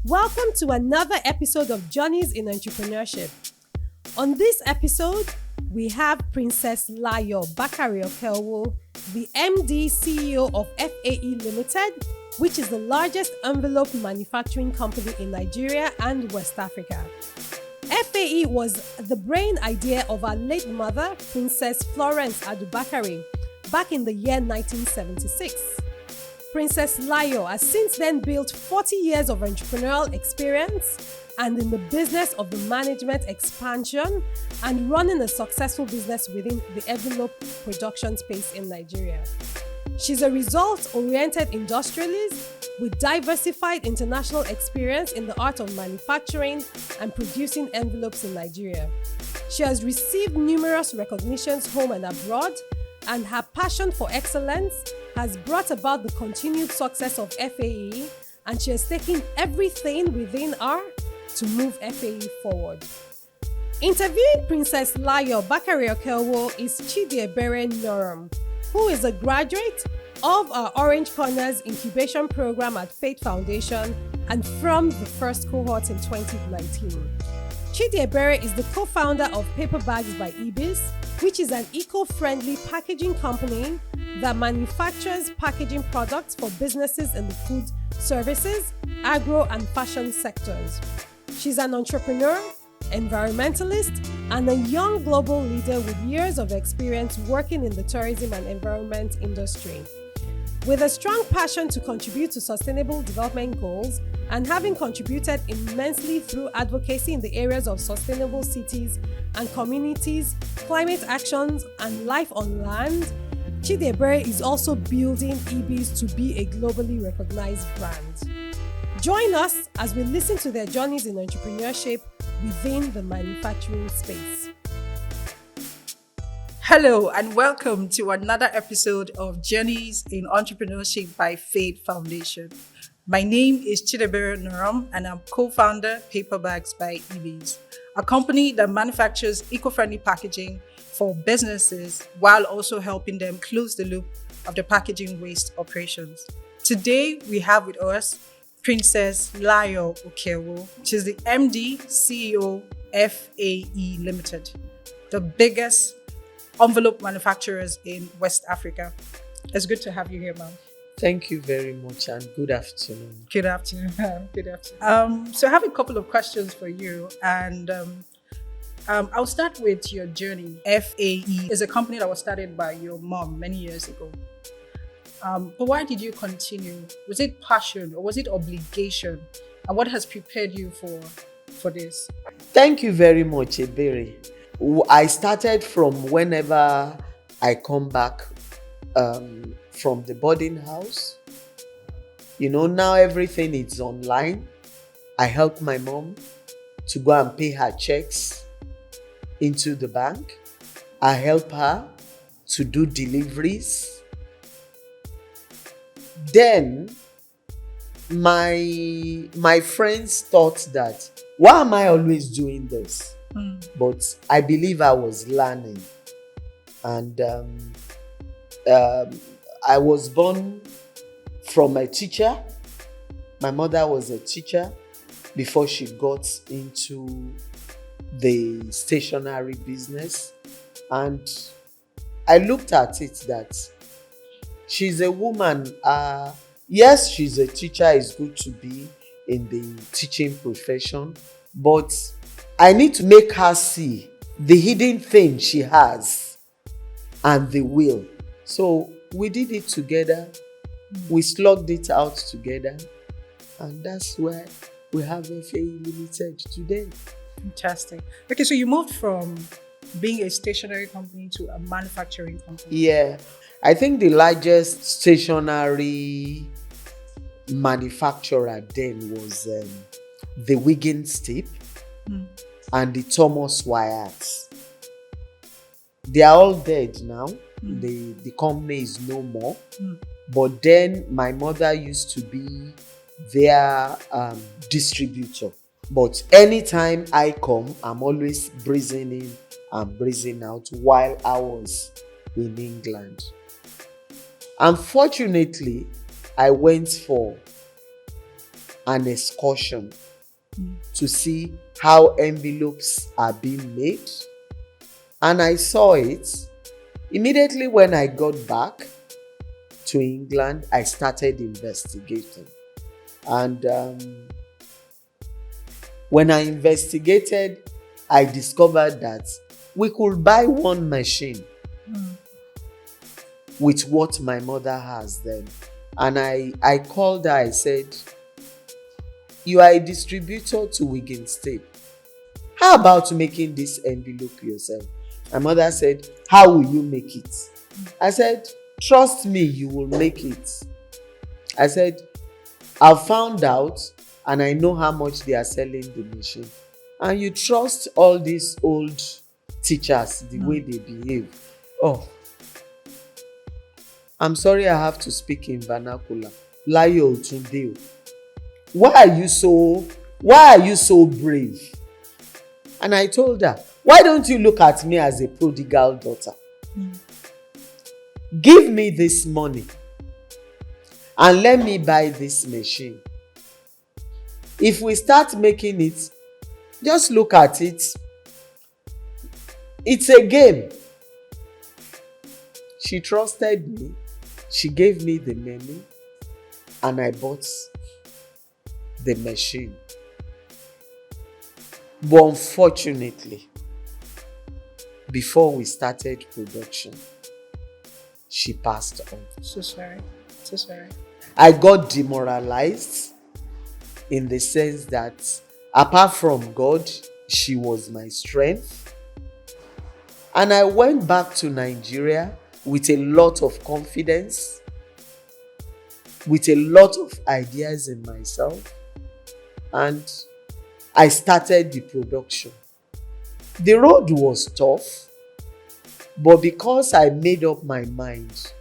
Welcome to another episode of Journeys in Entrepreneurship. On this episode, we have Princess Funlayo Bakare-Okeowo, the MD CEO of FAE Ltd, which is the largest envelope manufacturing company in Nigeria and West Africa. FAE was the brain idea of our late mother, Princess Florence Adubakare, back in the year 1976. Princess Funlayo has since then built 40 years of entrepreneurial experience and in the business of the management expansion and running a successful business within the envelope production space in Nigeria. She's a results-oriented industrialist with diversified international experience in the art of manufacturing and producing envelopes in Nigeria. She has received numerous recognitions home and abroad, and her passion for excellence has brought about the continued success of FAE, and she has taken everything within her to move FAE forward. Interviewing Princess Funlayo Bakare-Okeowo is Chidiebere Nnorom, who is a graduate of our Orange Corners incubation program at FAE Foundation and from the first cohort in 2019. Chidiebere is the co-founder of Paperbags by Ebees, which is an eco-friendly packaging company that manufactures packaging products for businesses in the food, services, agro, and fashion sectors. She's an entrepreneur, environmentalist, and a young global leader with years of experience working in the tourism and environment industry. With a strong passion to contribute to sustainable development goals and having contributed immensely through advocacy in the areas of sustainable cities and communities, climate actions, and life on land, Chidiebere is also building Ebees to be a globally recognized brand. Join us as we listen to their journeys in entrepreneurship within the manufacturing space. Hello and welcome to another episode of Journeys in Entrepreneurship by FAE Foundation. My name is Chidiebere Nnorom and I'm co-founder Paperbags by Ebees, a company that manufactures eco-friendly packaging for businesses while also helping them close the loop of the packaging waste operations. Today we have with us Princess Funlayo Okeowo. She's the MD CEO FAE Ltd, the biggest envelope manufacturers in West Africa. It's good to have you here, ma'am. Thank you very much and good afternoon. Good afternoon. Good afternoon. So I have a couple of questions for you, and I'll start with your journey. FAE is a company that was started by your mom many years ago. But why did you continue? Was it passion or was it obligation? And what has prepared you for this? Thank you very much, Ebere. I started from whenever I come back from the boarding house. You know, now everything is online. I help my mom to go and pay her checks into the bank. I help her to do deliveries. Then my friends thought that, why am I always doing this? But I believe I was learning. And I was born from a teacher. My mother was a teacher before she got into the stationery business. And I looked at it that she's a woman. Yes, she's a teacher. It's good to be in the teaching profession. But I need to make her see the hidden thing she has and the will. So we did it together. We slugged it out together. And that's where we have FAE Limited today. Fantastic. Okay, so you moved from being a stationery company to a manufacturing company. Yeah. I think the largest stationery manufacturer then was the Wiggins Tip and the Thomas Wyatt. They are all dead now. The company is no more. But then my mother used to be their distributor. But anytime I come, I'm always breezing in and breezing out while I was in England. Unfortunately, I went for an excursion to see how envelopes are being made. And I saw it. Immediately when I got back to England, I started investigating. And when I investigated, I discovered that we could buy one machine with what my mother has then. And I called her, I said, you are a distributor to Wigan State. How about making this envelope yourself? My mother said, how will you make it? I said, trust me, you will make it. I said, I've found out and I know how much they are selling the machine. And you trust all these old teachers, the way they behave. Oh, I'm sorry I have to speak in vernacular. Layo Tunde. Why are you so brave? And I told her, why don't you look at me as a prodigal daughter? Give me this money and let me buy this machine. If we start making it, just look at it. It's a game. She trusted me. She gave me the money and I bought the machine. But unfortunately, before we started production, she passed on. So sorry. I got demoralized in the sense that apart from God, she was my strength. And I went back to Nigeria with a lot of confidence, with a lot of ideas in myself, and I started the production. The road was tough, but because I made up my mind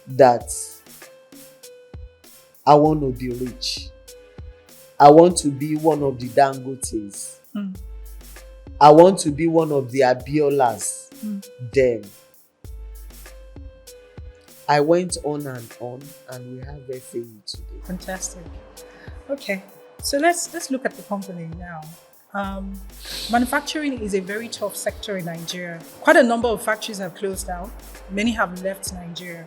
that I want to be rich, I want to be one of the Dangotes, I want to be one of the Abiolas, then I went on, and we have FAE today. Fantastic. Okay, so let's look at the company now. Manufacturing is a very tough sector in Nigeria. Quite a number of factories have closed down. Many have left Nigeria.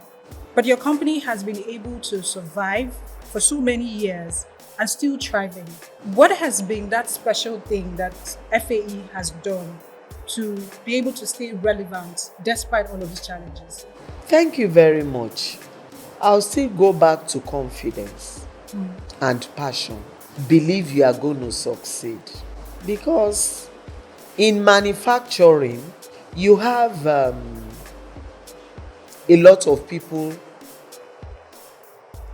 But your company has been able to survive for so many years and still thriving. What has been that special thing that FAE has done to be able to stay relevant despite all of these challenges? Thank you very much. I'll still go back to confidence and passion. Believe you are going to succeed. Because in manufacturing, you have a lot of people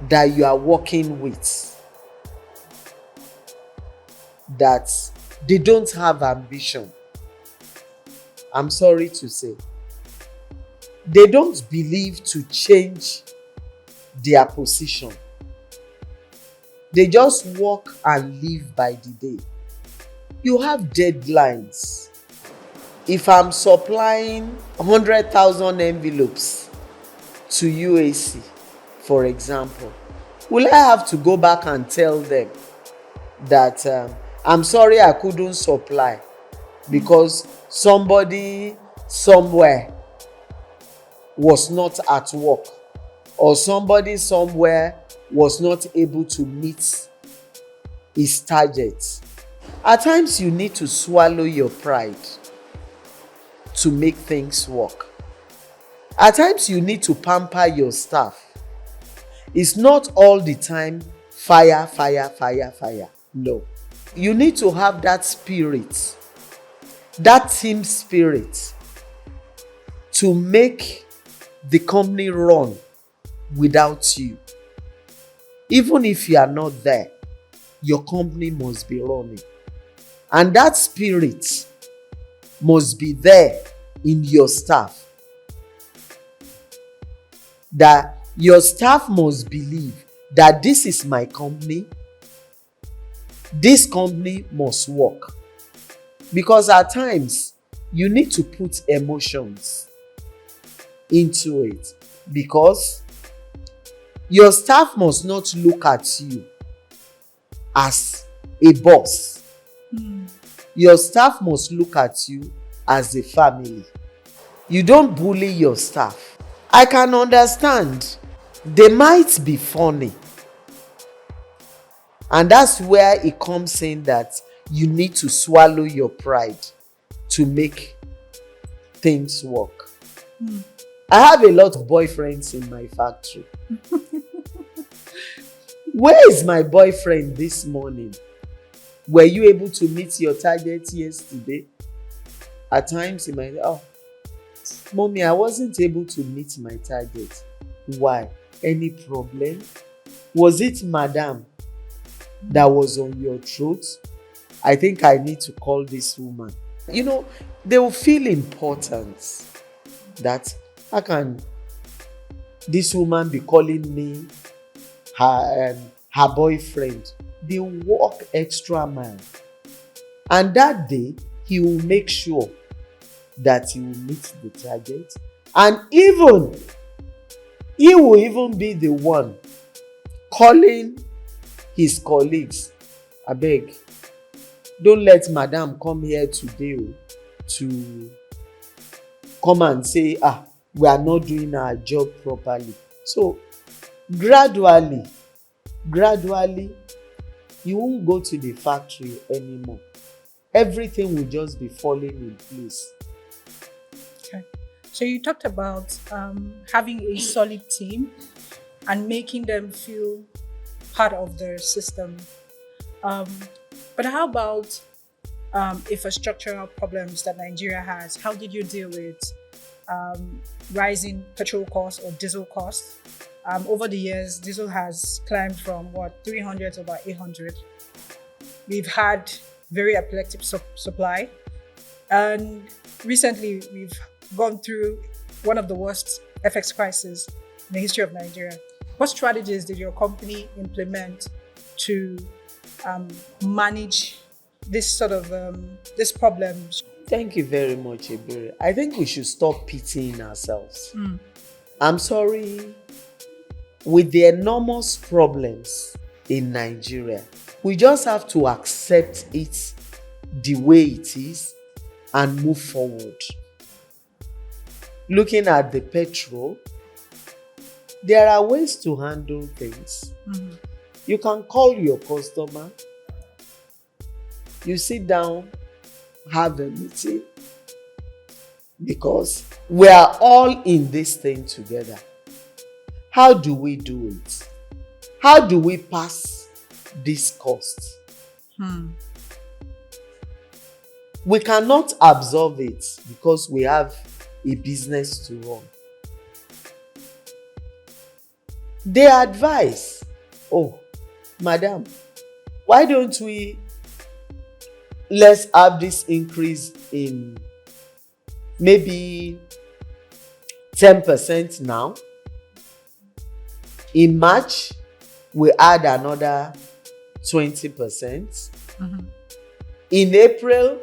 that you are working with that they don't have ambition. I'm sorry to say. They don't believe to change their position. They just work and live by the day. You have deadlines. If I'm supplying 100,000 envelopes to UAC, for example, will I have to go back and tell them that I'm sorry I couldn't supply because somebody somewhere was not at work, or somebody somewhere was not able to meet his targets? At times you need to swallow your pride to make things work. At times you need to pamper your staff. It's not all the time fire. No. You need to have that spirit, that team spirit, to make the company run without you. Even if you are not there, your company must be running. And that spirit must be there in your staff. That your staff must believe that this is my company. This company must work. Because at times, you need to put emotions into it. Because your staff must not look at you as a boss. Your staff must look at you as a family. You don't bully your staff. I can understand they might be funny, and that's where it comes in that you need to swallow your pride to make things work. I have a lot of boyfriends in my factory. Where is my boyfriend this morning? Were you able to meet your target yesterday? At times he might say, oh, mommy, I wasn't able to meet my target. Why? Any problem? Was it madam that was on your throat? I think I need to call this woman. You know, they will feel important that how can this woman be calling me her boyfriend? They walk extra mile. And that day, he will make sure that he will meet the target. And even, he will even be the one calling his colleagues. I beg, don't let madam come here today to come and say, we are not doing our job properly. So, gradually, you won't go to the factory anymore. Everything will just be falling in place. Okay. So you talked about having a solid team and making them feel part of the system. But how about infrastructural problems that Nigeria has? How did you deal with rising petrol costs or diesel costs? Over the years, diesel has climbed from 300 to about 800. We've had very epileptic supply, and recently we've gone through one of the worst FX crises in the history of Nigeria. What strategies did your company implement to manage this sort of this problem? Thank you very much, Ebere. I think we should stop pitying ourselves. I'm sorry. With the enormous problems in Nigeria, we just have to accept it the way it is and move forward. Looking at the petrol, there are ways to handle things. You can call your customer, you sit down, have a meeting, because we are all in this thing together. How do we do it? How do we pass this cost? We cannot absorb it because we have a business to run. They advise, oh, madam, why don't let's have this increase in maybe 10% now. In March, we add another 20%. In April,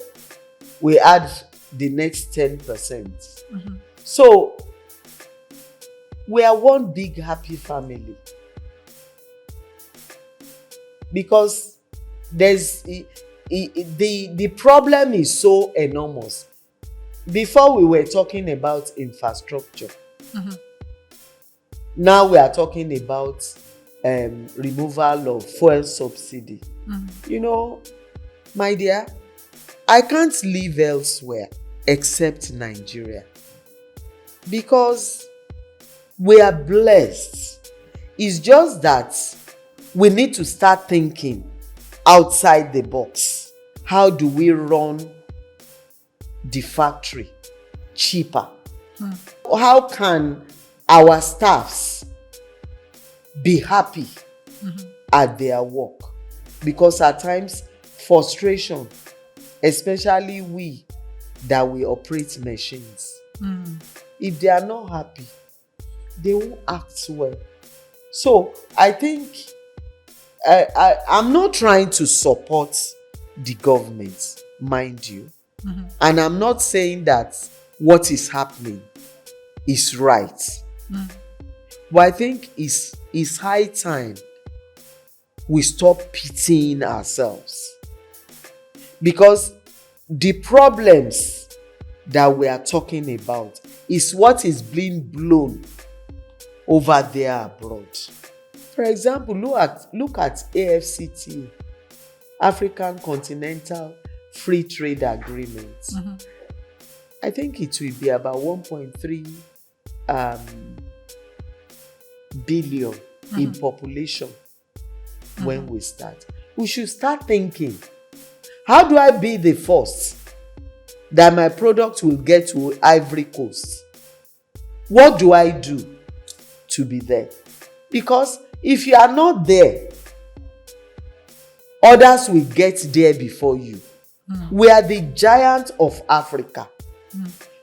we add the next 10%. So, we are one big happy family. Because the problem is so enormous. Before we were talking about infrastructure. Now we are talking about removal of fuel subsidy. You know, my dear, I can't live elsewhere except Nigeria. Because we are blessed. It's just that we need to start thinking outside the box. How do we run the factory cheaper? How can our staffs be happy at their work? Because at times, frustration, especially we that we operate machines, if they are not happy, they won't act well. So I think I'm not trying to support the government, mind you. And I'm not saying that what is happening is right. But I think it's high time we stop pitying ourselves. Because the problems that we are talking about is what is being blown over there abroad. For example, look at AFCT, African Continental Free Trade Agreement. I think it will be about 1.3 billion in population when we start. We should start thinking, how do I be the first that my product will get to Ivory Coast? What do I do to be there? Because if you are not there, others will get there before you. We are the giant of Africa.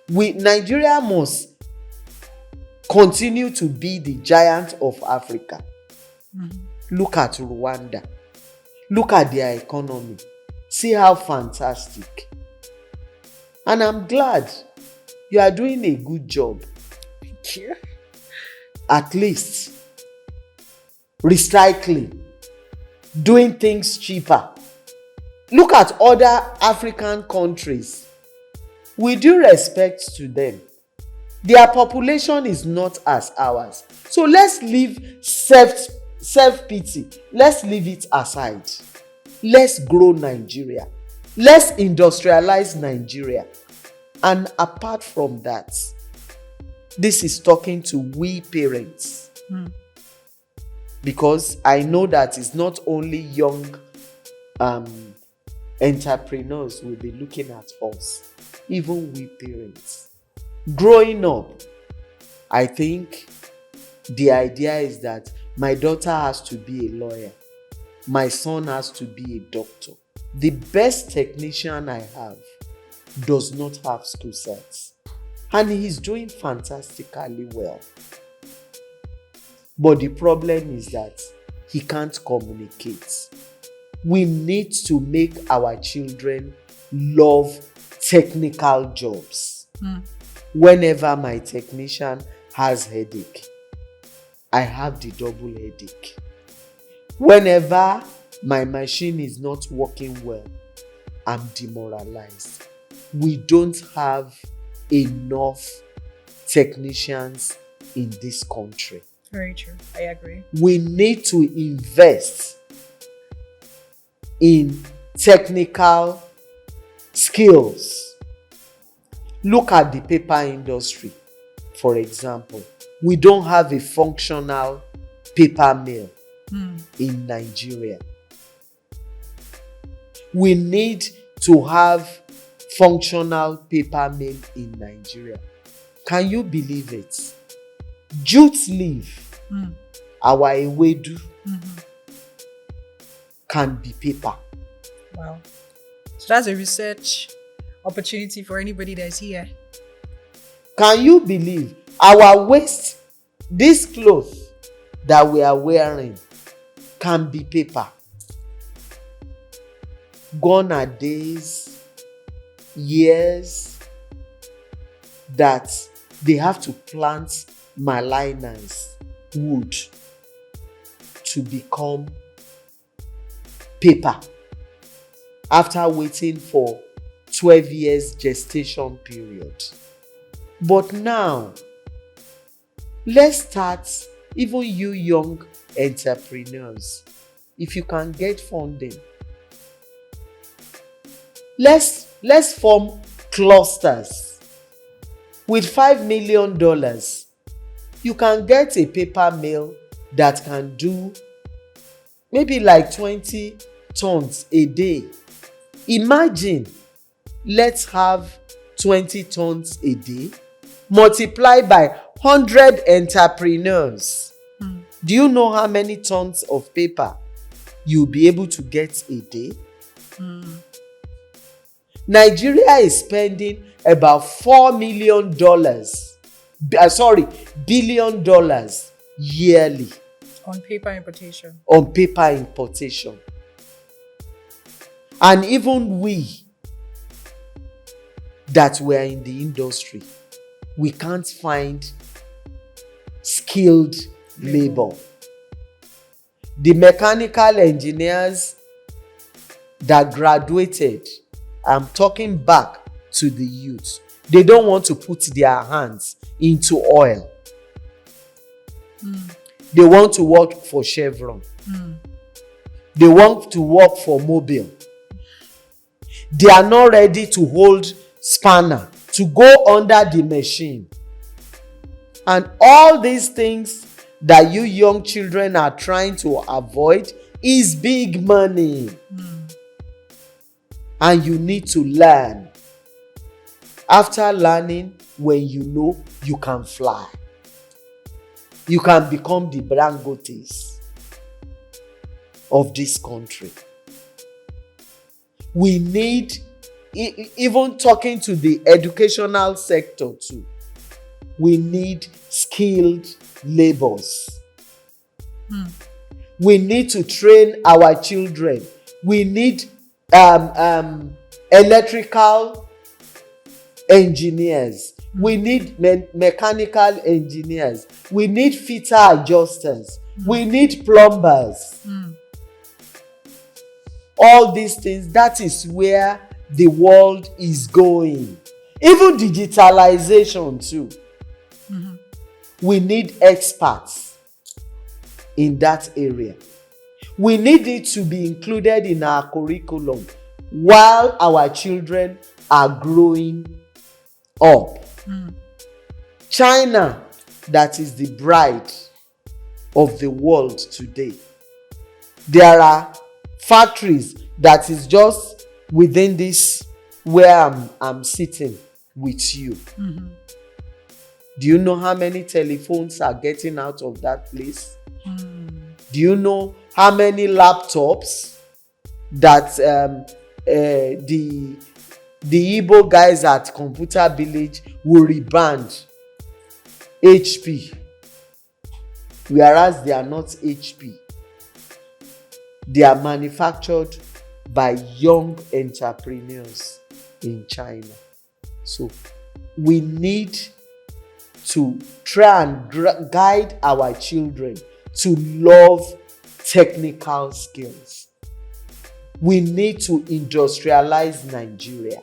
Nigeria must continue to be the giant of Africa. Look at Rwanda. Look at their economy. See how fantastic. And I'm glad you are doing a good job. Thank you. At least recycling, doing things cheaper. Look at other African countries. With due respect to them, their population is not as ours. So let's leave self-pity. Let's leave it aside. Let's grow Nigeria. Let's industrialize Nigeria. And apart from that, this is talking to we parents. Because I know that it's not only young entrepreneurs will be looking at us, even we parents. Growing up, I think the idea is that my daughter has to be a lawyer. My son has to be a doctor. The best technician I have does not have skill sets. And he's doing fantastically well. But the problem is that he can't communicate. We need to make our children love technical jobs. Whenever my technician has headache, I have the double headache. Whenever my machine is not working well, I'm demoralized. We don't have enough technicians in this country. Very true. I agree. We need to invest in technical skills. Look at the paper industry, for example. We don't have a functional paper mill in Nigeria. We need to have functional paper mill in Nigeria. Can you believe it? Jute leaf, our ewedu, can be paper. Wow. So that's a research opportunity for anybody that's here. Can you believe our waist, this clothes that we are wearing, can be paper? Gone are days, years that they have to plant malignans, wood, to become paper after waiting for 12 years gestation period. But now, let's start, even you young entrepreneurs, if you can get funding, let's form clusters. With $5 million, you can get a paper mill that can do maybe like 20 tons a day. Imagine, let's have 20 tons a day multiplied by 100 entrepreneurs. Do you know how many tons of paper you'll be able to get a day? Nigeria is spending about $4 billion yearly On paper importation. on paper importation. And even we that were in the industry, we can't find skilled labor. The mechanical engineers that graduated, I'm talking back to the youth. They don't want to put their hands into oil. They want to work for Chevron. They want to work for Mobil. They are not ready to hold spanner, to go under the machine. And all these things that you young children are trying to avoid is big money. And you need to learn. After learning, when you know, you can fly. You can become the Dangotes of this country. We need, even talking to the educational sector too, we need skilled laborers. We need to train our children. We need electrical engineers. We need mechanical engineers. We need fitter adjusters. We need plumbers. All these things, that is where the world is going. Even digitalization too. We need experts in that area. We need it to be included in our curriculum while our children are growing up. China, that is the bride of the world today. There are factories that is just within this where I'm sitting with you. Do you know how many telephones are getting out of that place? Do you know how many laptops that the Igbo guys at Computer Village will rebrand HP, whereas they are not HP. They are manufactured by young entrepreneurs in China. So we need to try and guide our children to love technical skills. We need to industrialize Nigeria.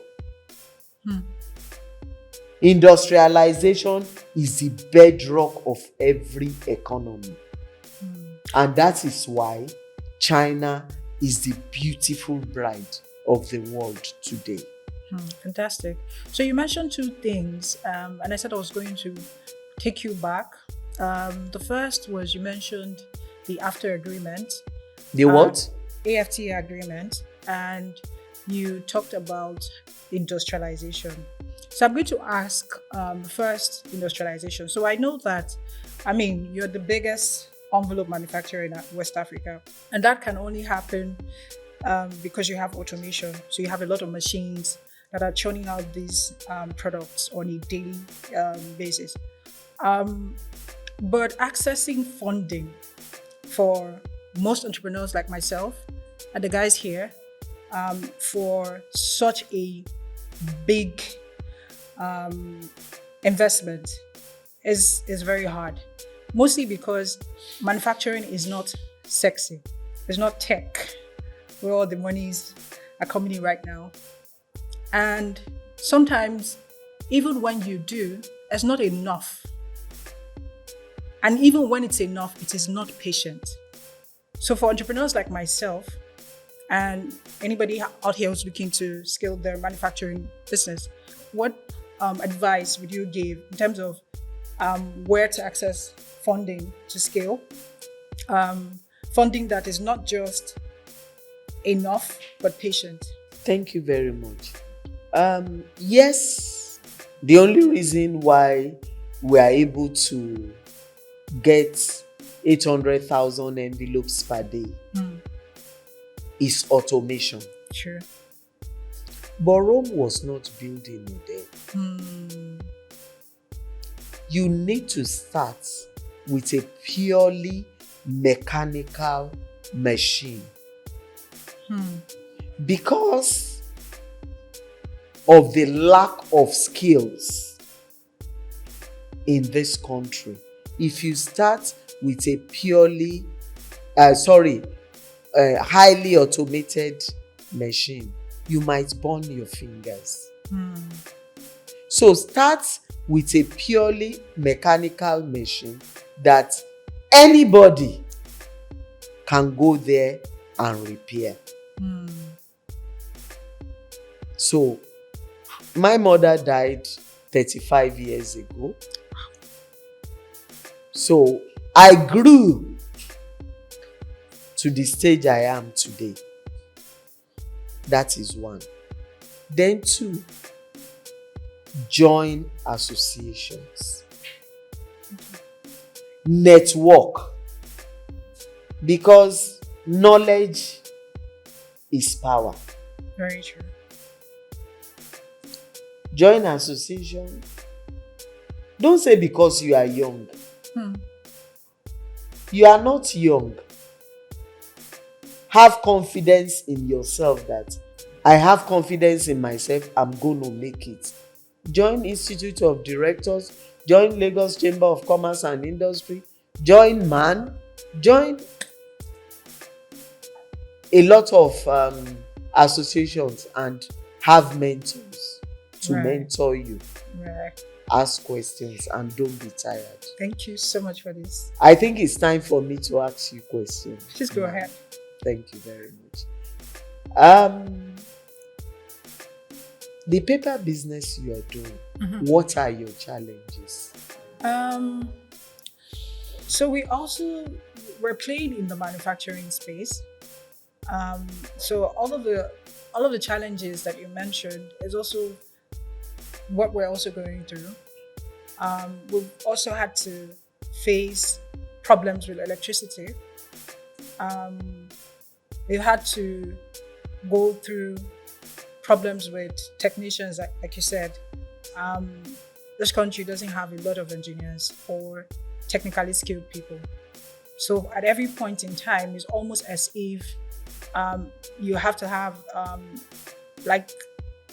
Industrialization is the bedrock of every economy. And that is why China is the beautiful bride of the world today. Fantastic. So you mentioned two things, and I said I was going to take you back. The first was you mentioned the AFTA agreement. The what? AFTA agreement, and you talked about industrialization. So I'm going to ask first industrialization. So I know that, you're the biggest envelope manufacturer in West Africa, and that can only happen because you have automation. So you have a lot of machines that are churning out these products on a daily basis. But accessing funding for most entrepreneurs like myself and the guys here for such a big investment is very hard. Mostly because manufacturing is not sexy. It's not tech, where all the monies are coming in right now. And sometimes, even when you do, it's not enough. And even when it's enough, it is not patient. So for entrepreneurs like myself, and anybody out here who's looking to scale their manufacturing business, what advice would you give in terms of where to access funding to scale? Funding that is not just enough, but patient. Thank you very much. Yes, the only reason why we are able to get 800,000 envelopes per day is automation. Sure. But Rome was not built in a day. You need to start with a purely mechanical machine. Because of the lack of skills in this country, if you start with a purely highly automated machine, you might burn your fingers. So start with a purely mechanical machine that anybody can go there and repair. So my mother died 35 years ago. So I grew to the stage I am today. That is one. Then two, join associations. Network. Because knowledge is power. Very true. Join association. Don't say because you are young. You are not young. Have confidence in yourself that I have confidence in myself, I'm going to make it. Join Institute of Directors, join Lagos Chamber of Commerce and Industry, join MAN, join a lot of associations and have mentors to mentor you. Ask questions and don't be tired. Thank you so much for this. I think it's time for me to ask you questions. Just go ahead. Thank you very much. The paper business you are doing, what are your challenges? So we're playing in the manufacturing space. So all of the challenges that you mentioned is also what we're also going through. We've also had to face problems with electricity. We've had to go through problems with technicians, like you said. This country doesn't have a lot of engineers or technically skilled people. So at every point in time, it's almost as if you have to have like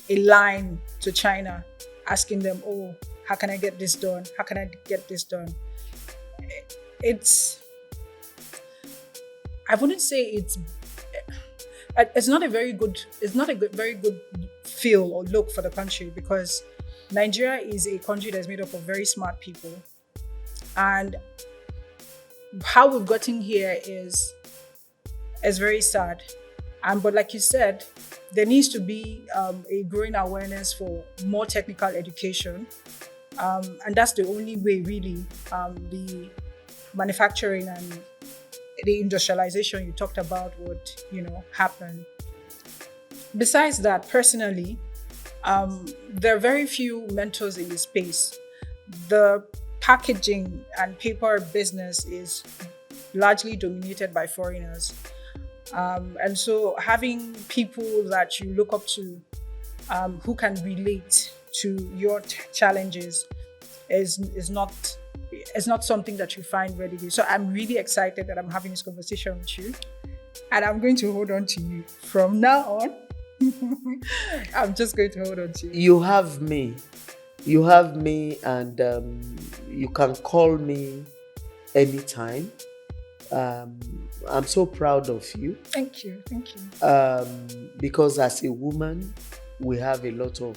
a line to China asking them, oh, how can I get this done? How can I get this done? I wouldn't say it's not a very good feel or look for the country, because Nigeria is a country that's made up of very smart people, and how we've gotten here is very sad. But like you said, there needs to be a growing awareness for more technical education, and that's the only way really the manufacturing and the industrialization you talked about would happen. Besides that, personally, there are very few mentors in this space. The packaging and paper business is largely dominated by foreigners. And so having people that you look up to who can relate to your challenges is not something that you find readily. So I'm really excited that I'm having this conversation with you, and I'm going to hold on to you from now on. I'm just going to hold on to you. You have me, and you can call me anytime. I'm so proud of you. Thank you. Because as a woman, we have a lot of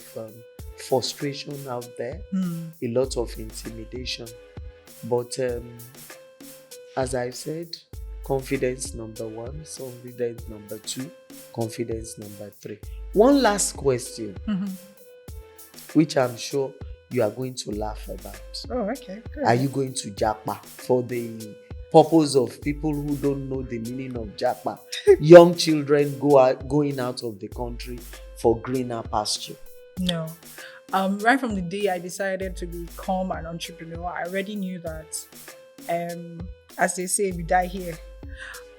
frustration out there, a lot of intimidation. But as I said, confidence number one, confidence number two, confidence number three. One last question, which I'm sure you are going to laugh about. Oh, okay. Good. Are you going to Japa for the purpose of people who don't know the meaning of Japa? Young children going out of the country for greener pasture. No. Right from the day I decided to become an entrepreneur, I already knew that, as they say, we die here.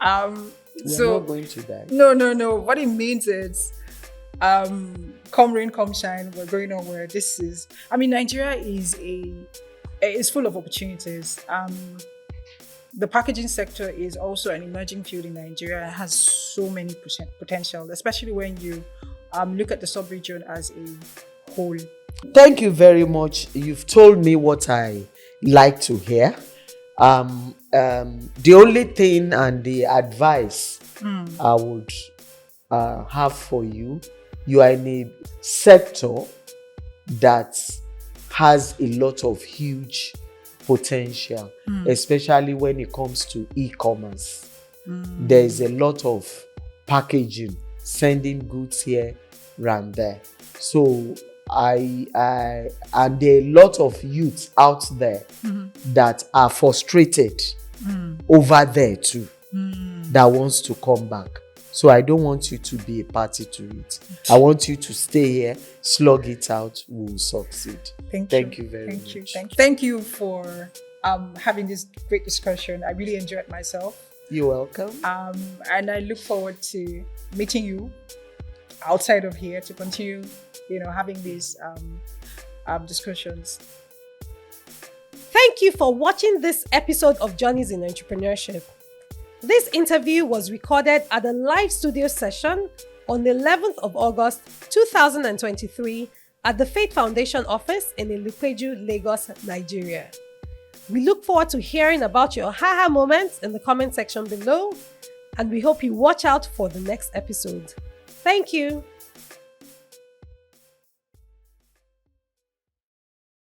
We're not going to die. No. What it means is, come rain, come shine, we're going on where this is. Nigeria is full of opportunities. The packaging sector is also an emerging field in Nigeria. It has so many potential, especially when you look at the sub-region as a whole. Thank you very much. You've told me what I like to hear. The only thing and the advice I would have for you, you are in a sector that has a lot of huge potential, especially when it comes to e-commerce. There is a lot of packaging, sending goods here and there. So and there are a lot of youths out there that are frustrated over there too, that wants to come back. So I don't want you to be a party to it. I want you to stay here, slug it out, we'll succeed. Thank you very much. Thank you for having this great discussion. I really enjoyed myself. You're welcome. And I look forward to meeting you outside of here to continue, having these discussions. Thank you for watching this episode of Journeys in Entrepreneurship. This interview was recorded at a live studio session on the 11th of August 2023 at the Faith Foundation office in Ilupeju, Lagos, Nigeria. We look forward to hearing about your haha moments in the comment section below, and we hope you watch out for the next episode. Thank you.